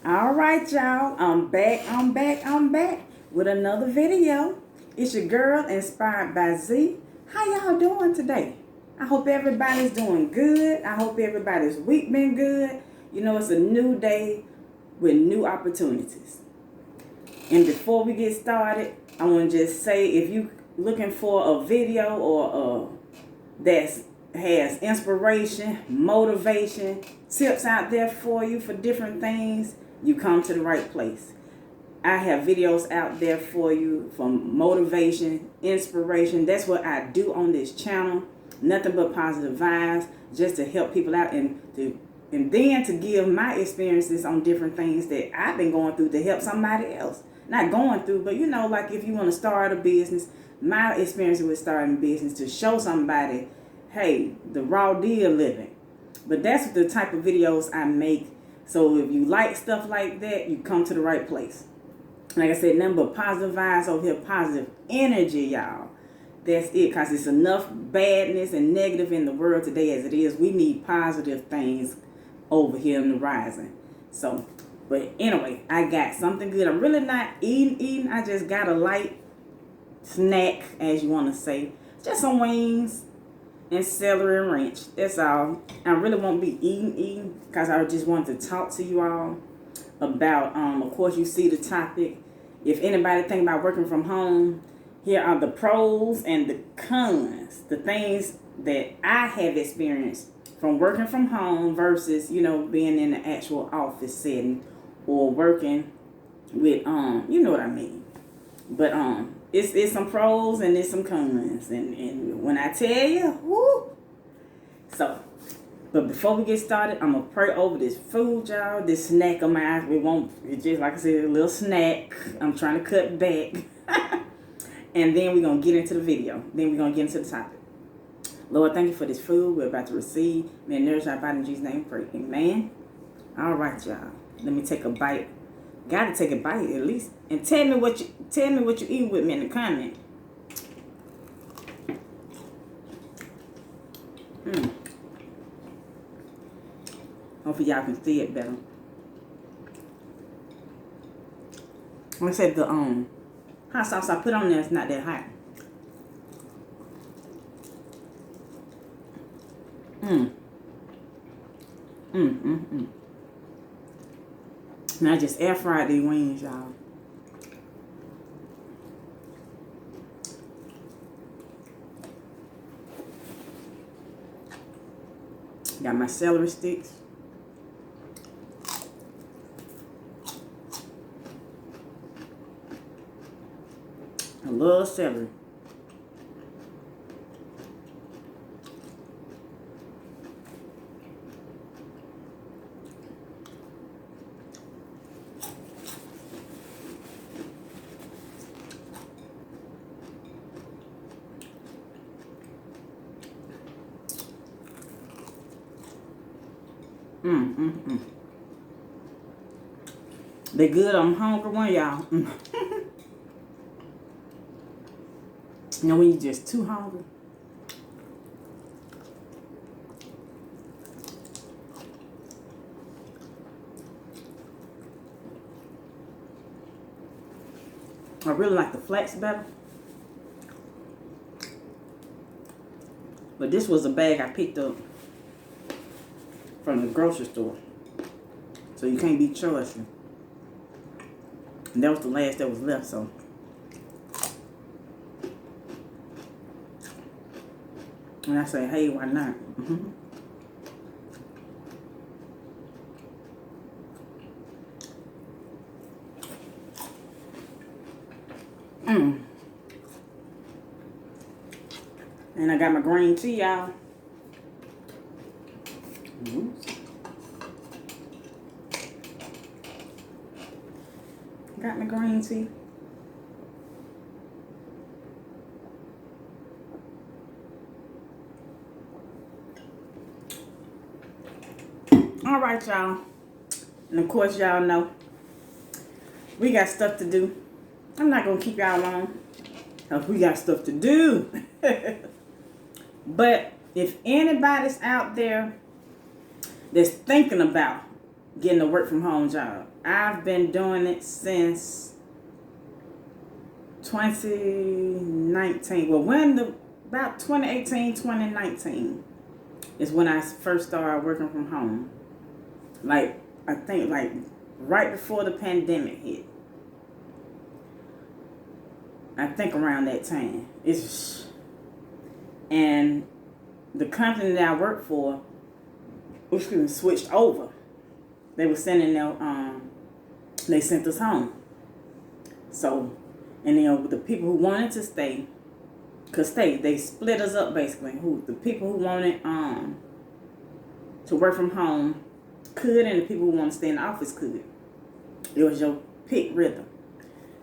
All right, y'all. I'm back with another video. It's your girl, Inspired by Z. How y'all doing today? I hope everybody's doing good. I hope everybody's week been good. You know, it's a new day with new opportunities. And before we get started, I want to just say, if you looking for a video or that has inspiration, motivation, tips out there for you for different things, you come to the right place. I have videos out there for you from motivation, inspiration. That's what I do on this channel. Nothing but positive vibes, just to help people out and then to give my experiences on different things that I've been going through to help somebody else. Not going through, but you know, like if you want to start a business, my experience with starting a business to show somebody, hey, the raw deal living. But that's the type of videos I make. So if you like stuff like that, you come to the right place. Like I said, nothing but positive vibes over here, positive energy, y'all. That's it, because it's enough badness and negative in the world today as it is. We need positive things over here in the rising. So, but anyway, I got something good. I'm really not eating. I just got a light snack, as you want to say. Just some wings and celery and ranch. That's all. I really won't be eating because I just wanted to talk to you all about, of course, you see the topic. If anybody think about working from home, here are the pros and the cons, the things that I have experienced from working from home versus, you know, being in the actual office setting or working with, you know what I mean. But it's some pros and it's some cons, and when I tell you, whoo. So, but before we get started, I'm gonna pray over this food, y'all. This snack of mine, it's just like I said, a little snack. I'm trying to cut back. And then we're going to get into the video. Then we're going to get into the topic. Lord, thank you for this food we're about to receive. May it nourish our body in Jesus' name. Pray. Amen. All right, y'all. Let me take a bite. Got to take a bite at least. And tell me what you eat with me in the comment. Hopefully y'all can see it better. Like I said, the hot sauce I put on there is not that hot. And I just air fried these wings, y'all. Got my celery sticks. I love celery. They good. I'm hungry one, y'all. You know when you're just too hungry? I really like the flats better. But this was a bag I picked up from the grocery store. So you can't be choosy. And that was the last that was left, so. And I say, hey, why not? And I got my green tea, y'all. Got my green tea. All right, y'all. And of course, y'all know we got stuff to do. I'm not going to keep y'all long, because we got stuff to do. But if anybody's out there that's thinking about getting a work from home job. I've been doing it since 2019. Well, about 2018, 2019 is when I first started working from home. Like, I think like right before the pandemic hit. I think around that time. And the company that I worked for, switched over. They were sending they sent us home. So, and then the people who wanted to stay could stay. They split us up basically. The people who wanted to work from home could, and the people who wanted to stay in the office could. It was your pick rhythm.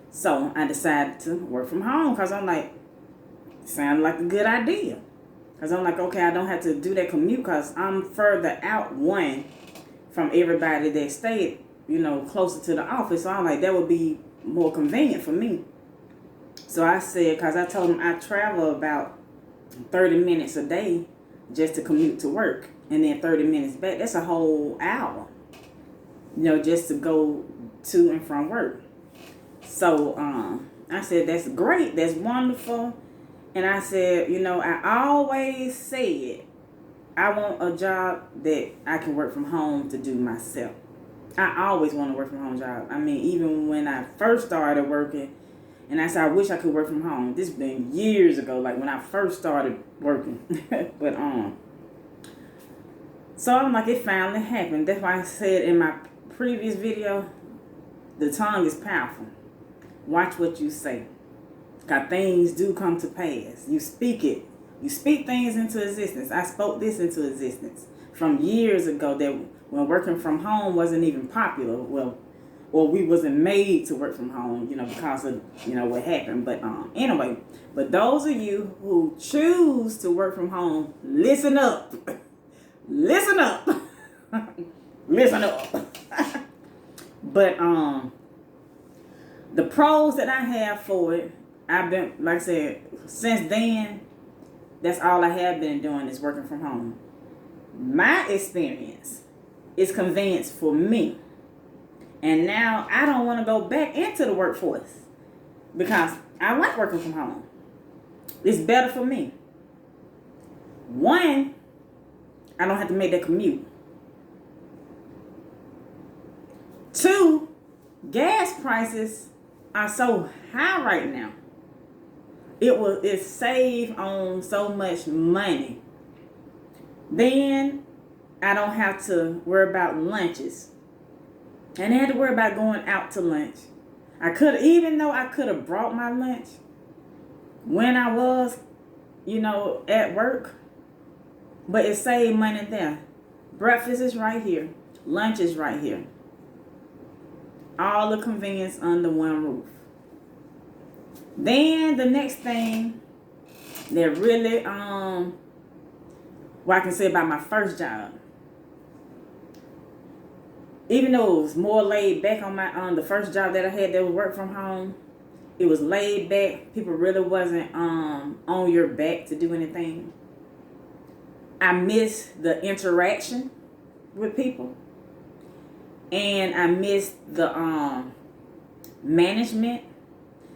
So I decided to work from home because I'm like, it sounded like a good idea. Because I'm like, okay, I don't have to do that commute because I'm further out, one, from everybody that stayed, closer to the office. So I'm like, that would be more convenient for me. So I said, because I told them I travel about 30 minutes a day just to commute to work. And then 30 minutes back. That's a whole hour, just to go to and from work. So I said, that's great. That's wonderful. And I said, I always said I want a job that I can work from home to do myself. I always want to work from home job. I mean, even when I first started working, and I said, I wish I could work from home. This has been years ago, like when I first started working. But so I'm like, it finally happened. That's why I said in my previous video, the tongue is powerful. Watch what you say. Because things do come to pass. You speak it. You speak things into existence. I spoke this into existence from years ago that when working from home wasn't even popular. Well, or we wasn't made to work from home, because of, what happened. But anyway, but those of you who choose to work from home, listen up. Listen up. Listen up. But the pros that I have for it, I've been, like I said, since then, that's all I have been doing is working from home. My experience is convenience for me. And now I don't want to go back into the workforce because I like working from home. It's better for me. One, I don't have to make that commute. Two, gas prices are so high right now. It save on so much money. Then I don't have to worry about lunches. And I had to worry about going out to lunch. Even though I could have brought my lunch when I was, at work, but it saved money there. Breakfast is right here. Lunch is right here. All the convenience under one roof. Then the next thing that really, what I can say about my first job, even though it was more laid back on the first job that I had that was work from home, it was laid back. People really wasn't on your back to do anything. I missed the interaction with people, and I missed the management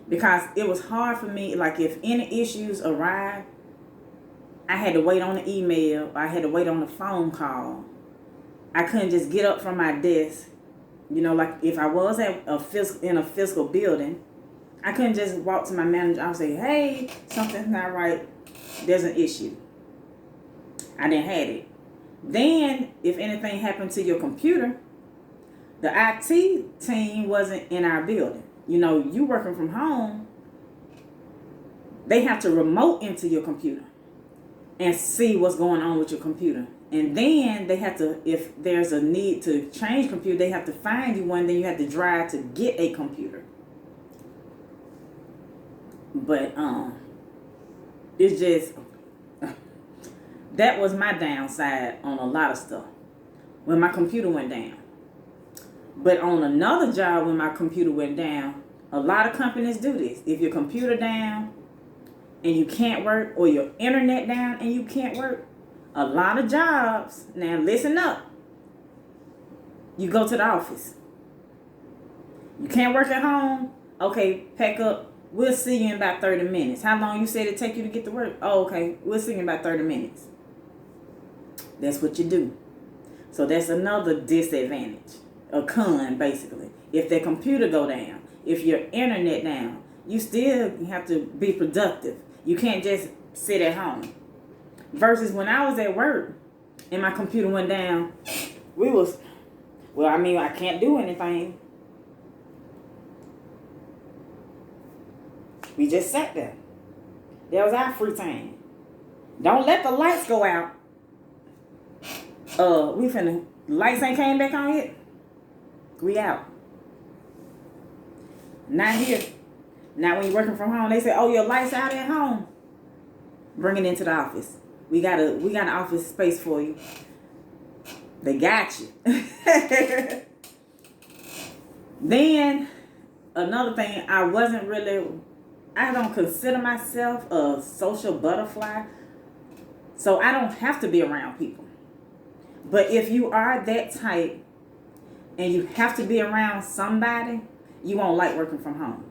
because it was hard for me. Like if any issues arrived, I had to wait on the email. I had to wait on the phone call. I couldn't just get up from my desk. Like if I was at in a physical building, I couldn't just walk to my manager and say, hey, something's not right. There's an issue. I didn't have it. Then, if anything happened to your computer, the IT team wasn't in our building. You working from home, they have to remote into your computer and see what's going on with your computer. And then they have to, if there's a need to change computer, they have to find you one, then you have to drive to get a computer. But it's just, that was my downside on a lot of stuff when my computer went down. But on another job when my computer went down, a lot of companies do this. If your computer down and you can't work, or your internet down and you can't work, a lot of jobs, now listen up, You go to the office. You can't work at home? Okay, pack up. We'll see you in about 30 minutes. How long you said it take you to get to work? Oh, okay. We'll see you in about 30 minutes. That's what you do. So that's another disadvantage. A con, basically. If their computer go down, if your internet down, you still have to be productive. You can't just sit at home. Versus when I was at work and my computer went down, I can't do anything. We just sat there. That was our free time. Don't let the lights go out. Lights ain't came back on yet. We out. Not here. Now when you're working from home, they say, oh, your lights out at home. Bring it into the office. We got an office space for you. They got you. Then, another thing, I don't consider myself a social butterfly. So I don't have to be around people. But if you are that type and you have to be around somebody, you won't like working from home.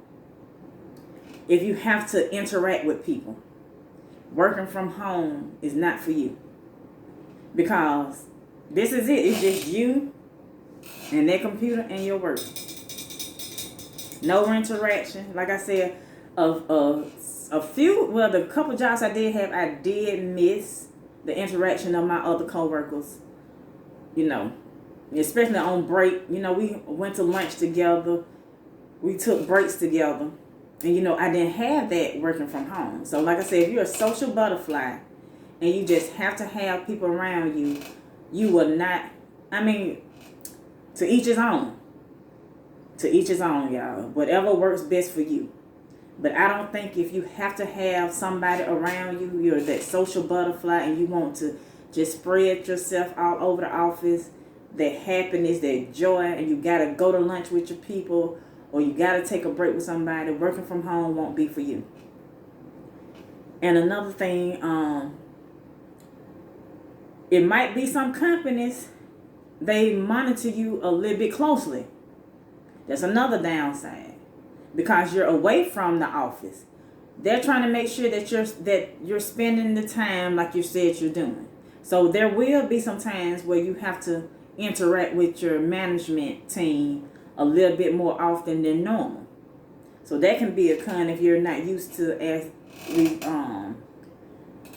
If you have to interact with people, working from home is not for you. Because this is it. It's just you and that computer and your work. No interaction. Like I said, the couple jobs I did have, I did miss the interaction of my other coworkers. Especially on break. We went to lunch together. We took breaks together. And, I didn't have that working from home. So, like I said, if you're a social butterfly and you just have to have people around you, you will not, to each his own. To each his own, y'all. Whatever works best for you. But I don't think if you have to have somebody around you, you're that social butterfly and you want to just spread yourself all over the office, that happiness, that joy, and you got to go to lunch with your people, or you got to take a break with somebody, working from home won't be for you. And another thing, it might be some companies, they monitor you a little bit closely. That's another downside. Because you're away from the office. They're trying to make sure that you're spending the time like you said you're doing. So there will be some times where you have to interact with your management team a little bit more often than normal. So that can be a con if you're not used to the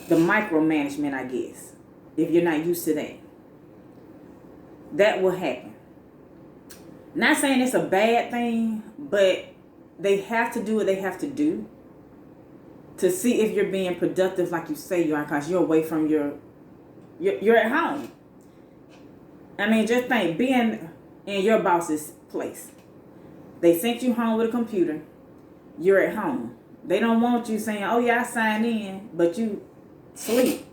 micromanagement, I guess. If you're not used to that. That will happen. Not saying it's a bad thing, but they have to do what they have to do to see if you're being productive like you say you are, because you're away from you're at home. Just think, being in your boss's place. They sent you home with a computer. You're at home. They don't want you saying, oh yeah, I signed in, but you sleep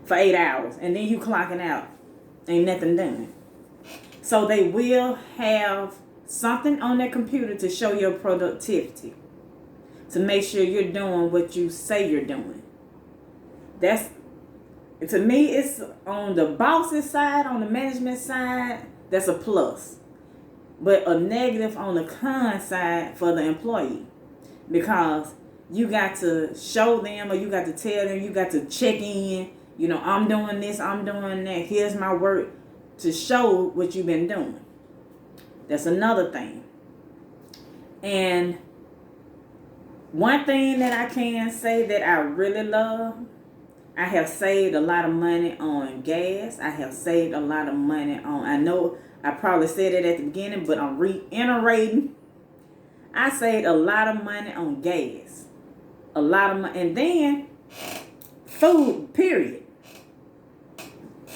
for 8 hours and then you clocking out. Ain't nothing done. So they will have something on their computer to show your productivity, to make sure you're doing what you say you're doing. To me, it's on the boss's side, on the management side, that's a plus. But a negative on the con side for the employee. Because you got to show them, or you got to tell them, you got to check in, I'm doing this, I'm doing that, here's my work, to show what you've been doing. That's another thing. And one thing that I can say that I really love, I have saved a lot of money on gas. I have saved a lot of money on, I know I probably said it at the beginning, but I'm reiterating. I saved a lot of money on gas. A lot of money. And then food, period.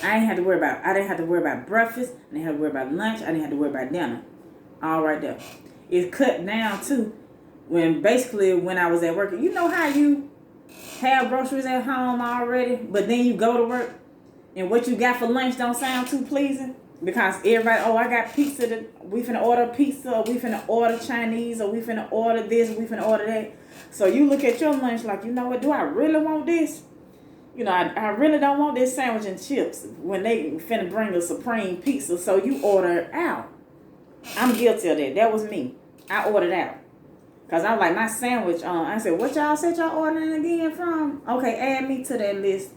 I didn't have to worry about breakfast. I didn't have to worry about lunch. I didn't have to worry about dinner. All right there. It cut down too when I was at work. You know how you have groceries at home already, but then you go to work and what you got for lunch don't sound too pleasing? Because everybody, I got pizza, we finna order pizza, or we finna order Chinese, or we finna order this, or we finna order that. So you look at your lunch like, you know what, do I really want this? I really don't want this sandwich and chips when they finna bring a supreme pizza, so you order out. I'm guilty of that. That was me. I ordered out. Because I was like, my sandwich, I said, what y'all said y'all ordering again from? Okay, add me to that list.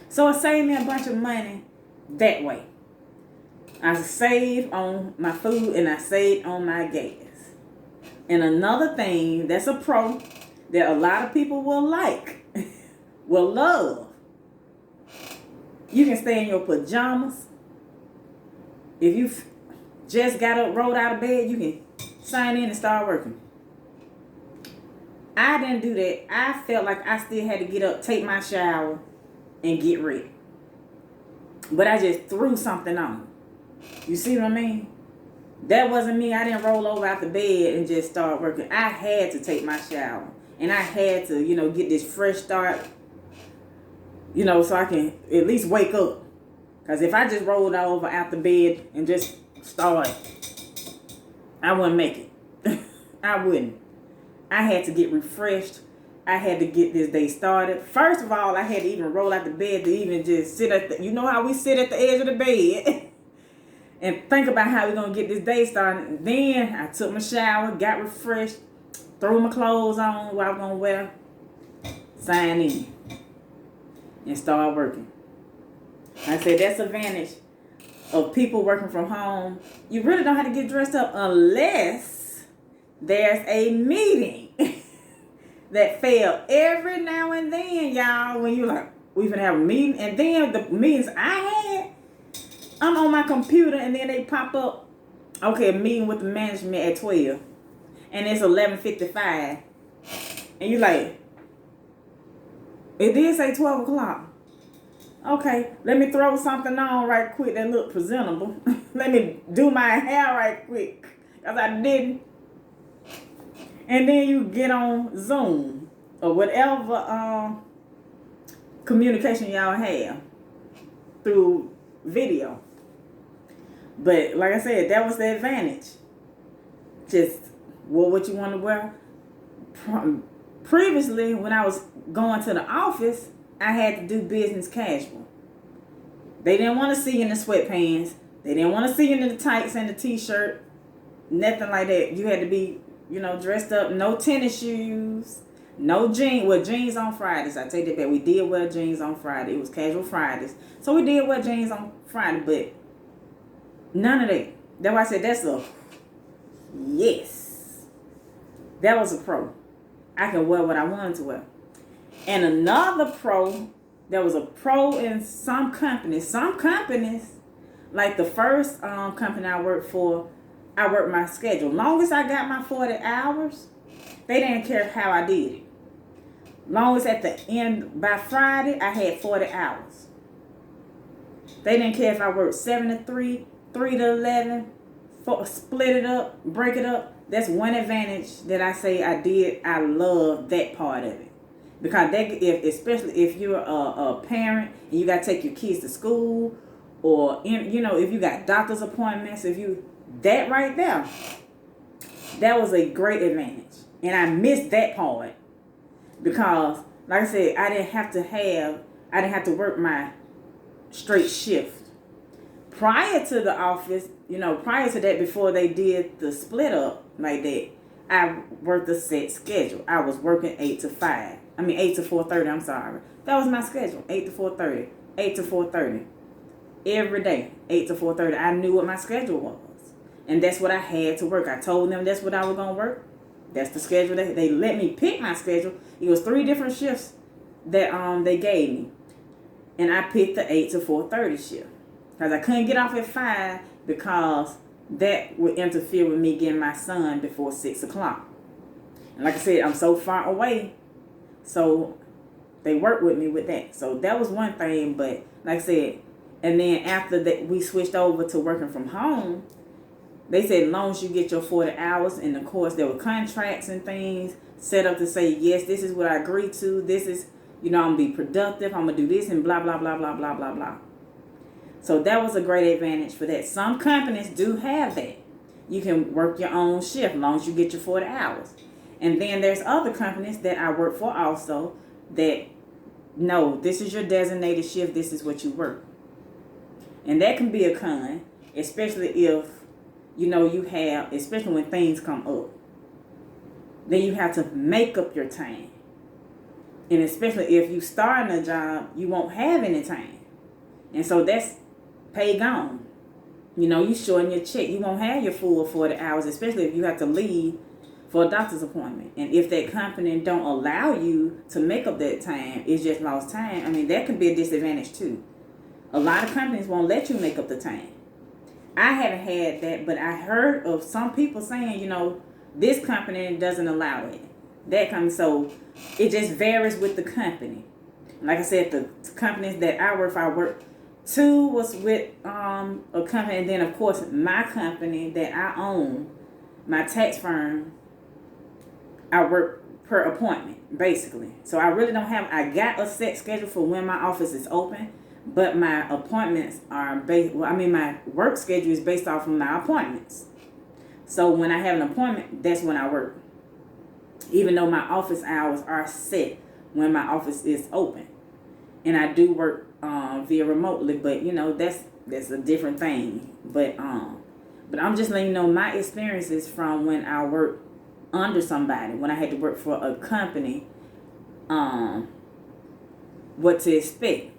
So it saved me a bunch of money that way. I saved on my food and I saved on my gas. And another thing that's a pro that a lot of people will like, will love. You can stay in your pajamas. If you just got up, rolled out of bed, you can sign in and start working. I didn't do that. I felt like I still had to get up, take my shower, and get ready. But I just threw something on. You see what I mean? That wasn't me. I didn't roll over out the bed and just start working. I had to take my shower. And I had to, get this fresh start, so I can at least wake up. Because if I just rolled over out the bed and just started, I wouldn't make it. I wouldn't. I had to get refreshed. I had to get this day started. First of all, I had to even roll out the bed to even just sit at the, how we sit at the edge of the bed and think about how we're going to get this day started. Then I took my shower, got refreshed, threw my clothes on what I was going to wear, sign in, and start working. I said that's advantage of people working from home. You really don't have to get dressed up unless there's a meeting that fail every now and then, y'all, when you like, we finna have a meeting. And then the meetings I had, I'm on my computer and then they pop up, okay, a meeting with the management at 12. And it's 11:55. And you like, it did say 12 o'clock. Okay, let me throw something on right quick that look presentable. Let me do my hair right quick, because I didn't. And then you get on Zoom or whatever communication y'all have through video. But like I said, that was the advantage. Just wear what you want to wear. Previously, when I was going to the office, I had to do business casual. They didn't want to see you in the sweatpants. They didn't want to see you in the tights and the t-shirt. Nothing like that. You had to be dressed up, no tennis shoes, no jeans. Well, jeans on Fridays. I take that back. We did wear jeans on Friday. It was casual Fridays. So we did wear jeans on Friday, but none of that. That's why I said that's a yes. That was a pro. I can wear what I wanted to wear. And another pro, there was a pro in some companies. Some companies, like the first company I worked for, I worked my schedule. Long as I got my 40 hours, they didn't care how I did it. Long as at the end, by Friday, I had 40 hours. They didn't care if I worked 7 to 3, 3 to 11, split it up, break it up. That's one advantage that I say I did. I love that part of it. Because especially if you're a parent and you got to take your kids to school, or, if you got doctor's appointments, that right there, that was a great advantage. And I missed that part because, like I said, I didn't have to work my straight shift. Prior to the office, prior to that, before they did the split up like that, I worked a set schedule. I was working 8 to 4:30, I'm sorry. That was my schedule, 8 to 4:30, 8 to 4:30. Every day, 8 to 4:30. I knew what my schedule was. And that's what I had to work. I told them that's what I was going to work. That's the schedule. They let me pick my schedule. It was 3 different shifts that they gave me. And I picked the 8 to 4:30 shift. Because I couldn't get off at 5 because that would interfere with me getting my son before 6 o'clock. And like I said, I'm so far away. So they worked with me with that. So that was one thing. But like I said, and then after that, we switched over to working from home. They said as long as you get your 40 hours, and of course there were contracts and things set up to say, yes, this is what I agreed to. This is, I'm going to be productive. I'm going to do this and blah, blah, blah, blah, blah, blah, blah. So that was a great advantage for that. Some companies do have that. You can work your own shift as long as you get your 40 hours. And then there's other companies that I work for also that No, this is your designated shift. This is what you work. And that can be a con, especially if, you have, especially when things come up. Then you have to make up your time. And especially if you start a job, you won't have any time. And so that's pay gone. You shorten your check. You won't have your full 40 hours, especially if you have to leave for a doctor's appointment. And if that company don't allow you to make up that time, it's just lost time. I mean, that can be a disadvantage too. A lot of companies won't let you make up the time. I haven't had that, but I heard of some people saying, this company doesn't allow it. That company, so it just varies with the company. Like I said, the companies that I work 2 was with a company, and then of course my company that I own, my tax firm, I work per appointment, basically. So I really don't have, I got a set schedule for when my office is open, but my appointments are my work schedule is based off of my appointments. So when I have an appointment, that's when I work. Even though my office hours are set when my office is open. And I do work via remotely, but that's a different thing. But I'm just letting you know my experiences from when I worked under somebody, when I had to work for a company, what to expect.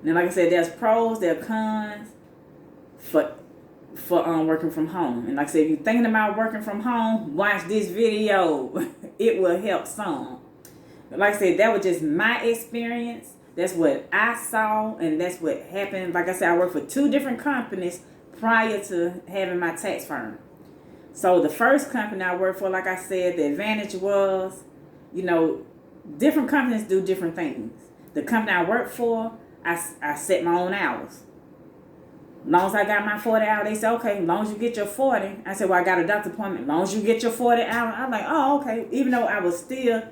Now, like I said, there's pros, there are cons for working from home. And like I said, if you're thinking about working from home, watch this video. It will help some. But like I said, that was just my experience. That's what I saw, and that's what happened. Like I said, I worked for 2 different companies prior to having my tax firm. So the first company I worked for, like I said, the advantage was, different companies do different things. The company I worked for, I set my own hours. As long as I got my 40 hours, they said, okay, as long as you get your 40. I said, well, I got a doctor appointment. As long as you get your 40 hours. I'm like, oh, okay. Even though I was still,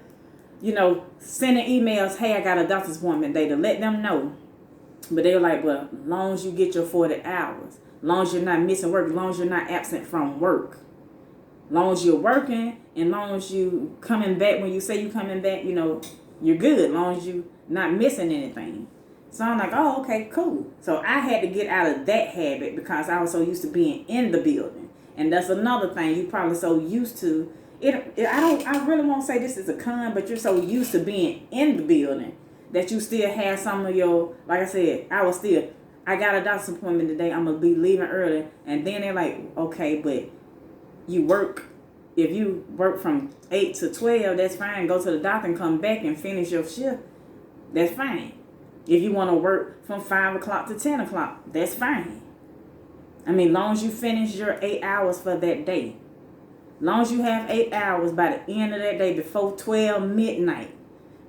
sending emails, hey, I got a doctor's appointment day to let them know. But they were like, well, as long as you get your 40 hours, as long as you're not missing work, as long as you're not absent from work, as long as you're working, and as long as you coming back, when you say you coming back, you're good, as long as you not missing anything. So I'm like, oh, okay, cool. So I had to get out of that habit because I was so used to being in the building. And that's another thing, you probably so used to it. I really won't say this is a con, but you're so used to being in the building that you still have some of your, like I said, I got a doctor's appointment today, I'm going to be leaving early. And then they're like, okay, but you work, if you work from 8 to 12, that's fine. Go to the doctor and come back and finish your shift. That's fine. If you want to work from 5 o'clock to 10 o'clock, that's fine. I mean, long as you finish your 8 hours for that day. Long as you have 8 hours by the end of that day before 12 midnight.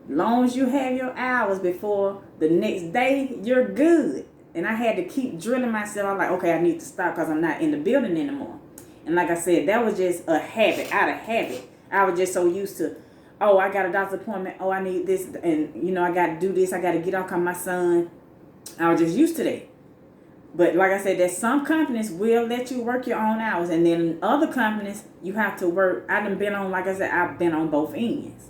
Long as you have your hours before the next day, you're good. And I had to keep drilling myself. I'm like, okay, I need to stop because I'm not in the building anymore. And like I said, that was just a habit, out of habit. I was just so used to, oh, I got a doctor's appointment. Oh, I need this. And, I got to do this. I got to get off on my son. I was just used to that. But like I said, there's some companies will let you work your own hours. And then other companies, you have to work. I've been on, like I said, I've been on both ends.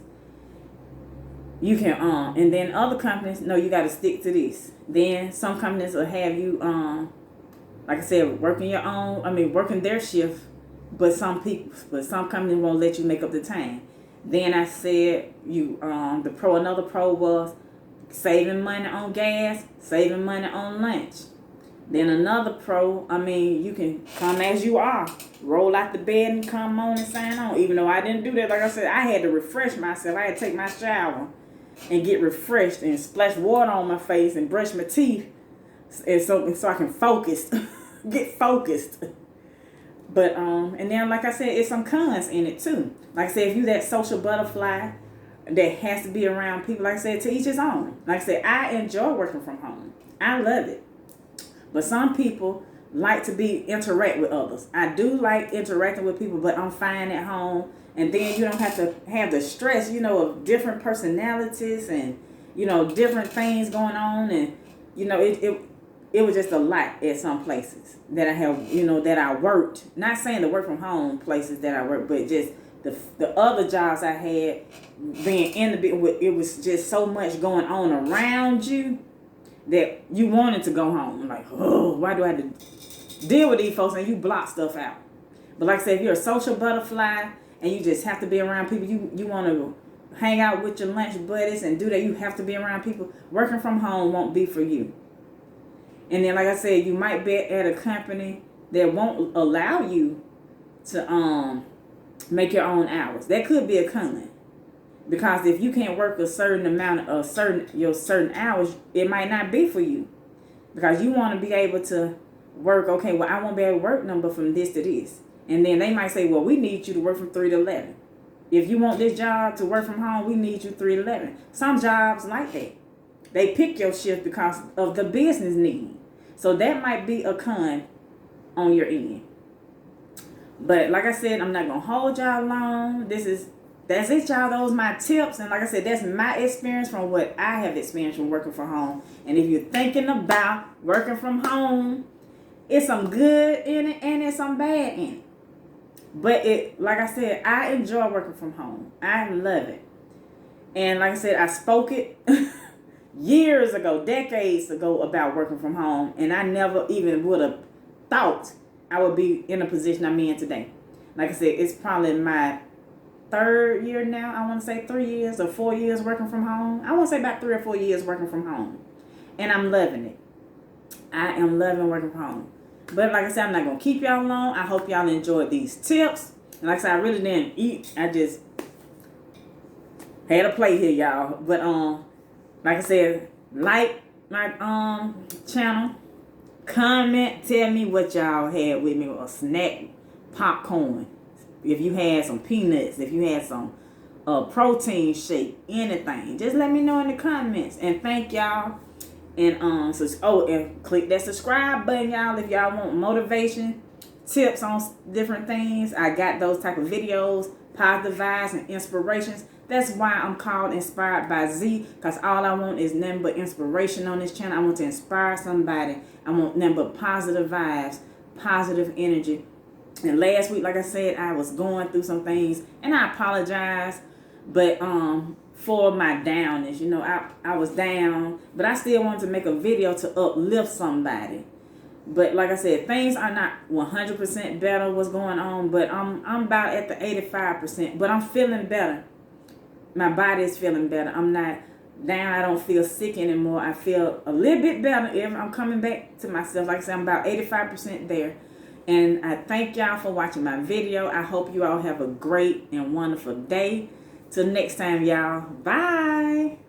You can, and then other companies, no, you got to stick to this. Then some companies will have you, like I said, working their shift. But some companies won't let you make up the time. Then I said another pro was saving money on gas, saving money on lunch. Then another pro, you can come as you are, roll out the bed and come on and sign on. Even though I didn't do that, like I said, I had to refresh myself. I had to take my shower and get refreshed and splash water on my face and brush my teeth, and so I can focus, get focused. But and then like I said, it's some cons in it too. Like I said, if you that social butterfly that has to be around people, like I said, to each his own. Like I said, I enjoy working from home. I love it. But some people like to interact with others. I do like interacting with people, but I'm fine at home. And then you don't have to have the stress, of different personalities and, different things going on. And, it was just a lot at some places that I have, that I worked. Not saying the work from home places that I worked, but just The other jobs I had, being in it was just so much going on around you that you wanted to go home. Like, oh, why do I have to deal with these folks? And you block stuff out. But like I said, if you're a social butterfly and you just have to be around people, you want to hang out with your lunch buddies and do that, you have to be around people. Working from home won't be for you. And then, like I said, you might be at a company that won't allow you to make your own hours. That could be a con. Because if you can't work a certain amount of certain hours, it might not be for you. Because you want to be able to work, okay, well, I won't be able to work number from this to this. And then they might say, well, we need you to work from 3 to 11. If you want this job to work from home, we need you 3 to 11. Some jobs like that. They pick your shift because of the business need. So that might be a con on your end. But like I said, I'm not going to hold y'all long. That's it, y'all. Those are my tips. And like I said, that's my experience from what I have experienced from working from home. And if you're thinking about working from home, it's some good in it and it's some bad in it. But like I said, I enjoy working from home. I love it. And like I said, I spoke it years ago, decades ago, about working from home. And I never even would have thought I would be in a position I'm in today. Like I said, it's probably my 3rd year now. I want to say 3 years or 4 years working from home. I want to say about 3 or 4 years working from home. And I'm loving it. I am loving working from home. But like I said, I'm not going to keep y'all long. I hope y'all enjoyed these tips. And like I said, I really didn't eat. I just had a plate here, y'all. But like I said, like my channel. Comment, tell me what y'all had with me, or snack, popcorn. If you had some peanuts, if you had some protein shake, anything, just let me know in the comments. And thank y'all. And and click that subscribe button, y'all, if y'all want motivation, tips on different things. I got those type of videos, positive vibes and inspirations. That's why I'm called Inspired by Z, because all I want is nothing but inspiration on this channel. I want to inspire somebody. I want nothing but positive vibes, positive energy. And last week, like I said, I was going through some things, and I apologize, but for my downness, I was down, but I still wanted to make a video to uplift somebody. But like I said, things are not 100% better what's going on, but I'm about at the 85%, but I'm feeling better. My body is feeling better. I'm not down. I don't feel sick anymore. I feel a little bit better. I'm coming back to myself. Like I said, I'm about 85% there. And I thank y'all for watching my video. I hope you all have a great and wonderful day. Till next time, y'all. Bye.